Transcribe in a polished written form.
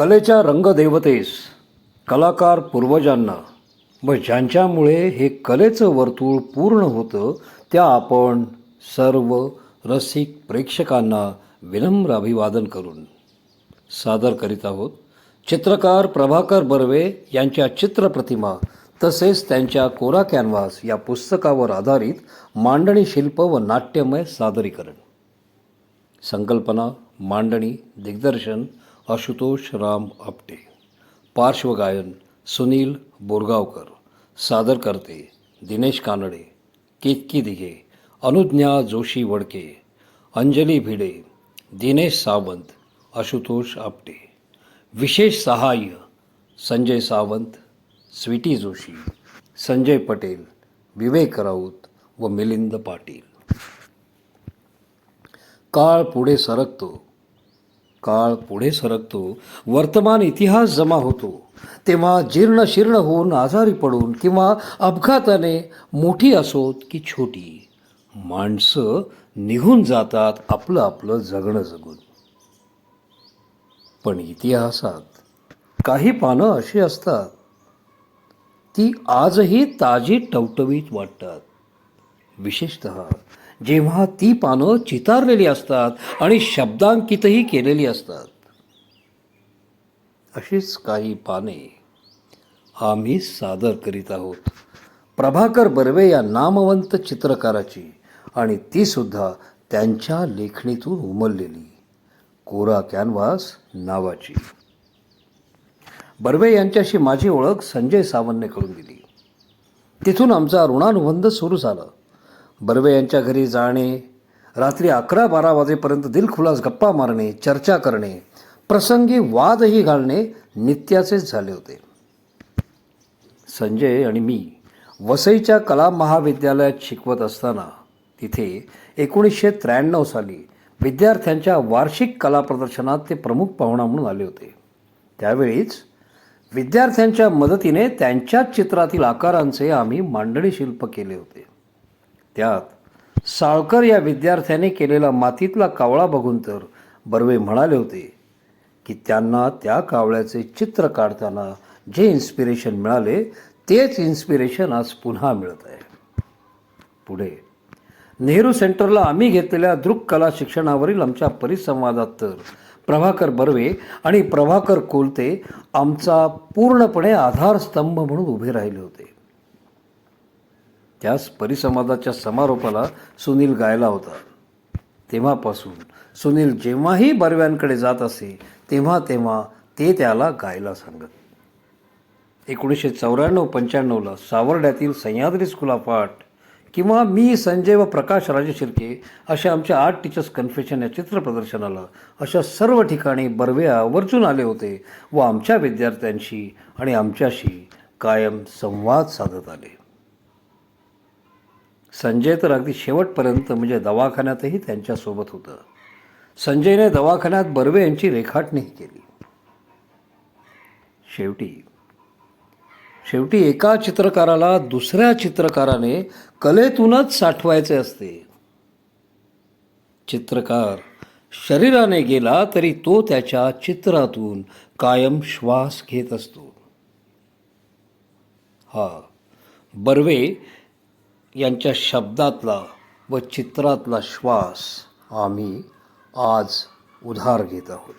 कलेच्या रंगदेवतेस, कलाकार पूर्वजांना व ज्यांच्यामुळे हे कलेचं वर्तुळ पूर्ण होतं त्या आपण सर्व रसिक प्रेक्षकांना विनम्र अभिवादन करून सादर करीत आहोत चित्रकार प्रभाकर बर्वे यांच्या चित्रप्रतिमा तसेच त्यांच्या कोरा कॅनव्हास या पुस्तकावर आधारित मांडणी शिल्प व नाट्यमय सादरीकरण. संकल्पना, मांडणी, दिग्दर्शन आशुतोष राम आपटे. पार्श्वगायन सुनील बोरगावकर. सादरकर्ते दिनेश कानडे, केतकी दिघे, अनुज्ञा जोशी वडके, अंजली भिडे, दिनेश सावंत, आशुतोष आपटे. विशेष सहाय्य संजय सावंत, स्वीटी जोशी, संजय पटेल, विवेक राऊत व मिलिंद पाटील. काळ पुढे सरकतो, वर्तमान इतिहास जमा होतो, तेव्हा जीर्ण शीर्ण होऊन आजारी पडून किंवा अपघाताने मोठी असोत की छोटी माणसं निघून जातात आपलं आपलं जगणं जगून. पण इतिहासात काही पानं अशी असतात ती आजही ताजी टवटवीत वाटतात, विशेषतः जेव्हा ती पानं चितारलेली असतात आणि शब्दांकितही केलेली असतात. अशीच काही पाने आम्ही सादर करीत आहोत प्रभाकर बर्वे या नामवंत चित्रकाराची, आणि ती सुद्धा त्यांच्या लेखणीतून उमललेली कोरा कॅनव्हास नावाची. बर्वे यांच्याशी माझी ओळख संजय सावंतने करून दिली. तिथून आमचा ऋणानुबंध सुरू झाला. बर्वे यांच्या घरी जाणे, रात्री 11-12 वाजेपर्यंत दिलखुलास गप्पा मारणे, चर्चा करणे, प्रसंगी वादही घालणे नित्याचेच झाले होते. संजय आणि मी वसईच्या कला महाविद्यालयात शिकवत असताना तिथे 1993 साली विद्यार्थ्यांच्या वार्षिक कला प्रदर्शनात ते प्रमुख पाहुणा म्हणून आले होते. त्यावेळीच विद्यार्थ्यांच्या मदतीने त्यांच्याच चित्रातील आकारांचे आम्ही मांडणी शिल्प केले होते. त्यात साळकर या विद्यार्थ्याने केलेला मातीतला कावळा बघून तर बर्वे म्हणाले होते की त्यांना त्या कावळ्याचे चित्र काढताना जे इन्स्पिरेशन मिळाले तेच इन्स्पिरेशन आज पुन्हा मिळत आहे. पुढे नेहरू सेंटरला आम्ही घेतलेल्या दृक कला शिक्षणावरील आमच्या परिसंवादात तर प्रभाकर बर्वे आणि प्रभाकर कोलते आमचा पूर्णपणे आधारस्तंभ म्हणून उभे राहिले होते. त्याच परिसंवादाच्या समारोपाला सुनील गायला होता. तेव्हापासून सुनील जेव्हाही बर्व्यांकडे जात असे तेव्हा ते त्याला गायला सांगत. 1994-95 सावर्ड्यातील सह्याद्री स्कूल ऑफ आर्ट किंवा मी, संजय व प्रकाश राजे शिर्के अशा आमच्या आर्ट टीचर्स कन्फेशन या चित्रप्रदर्शनाला अशा सर्व ठिकाणी बर्वे आवर्जून आले होते व आमच्या विद्यार्थ्यांशी आणि आमच्याशी कायम संवाद साधत आले. संजय तर अगदी शेवटपर्यंत म्हणजे दवाखान्यातही त्यांच्यासोबत होतं. संजयने दवाखान्यात बर्वे यांची रेखाटणीही केली. शेवटी एका चित्रकाराला दुसऱ्या चित्रकाराने कलेतूनच साठवायचे असते. चित्रकार शरीराने गेला तरी तो त्याच्या चित्रातून कायम श्वास घेत असतो. हा बर्वे यांच्या शब्दातला व चित्रातला श्वास आम्ही आज उधार घेत आहोत.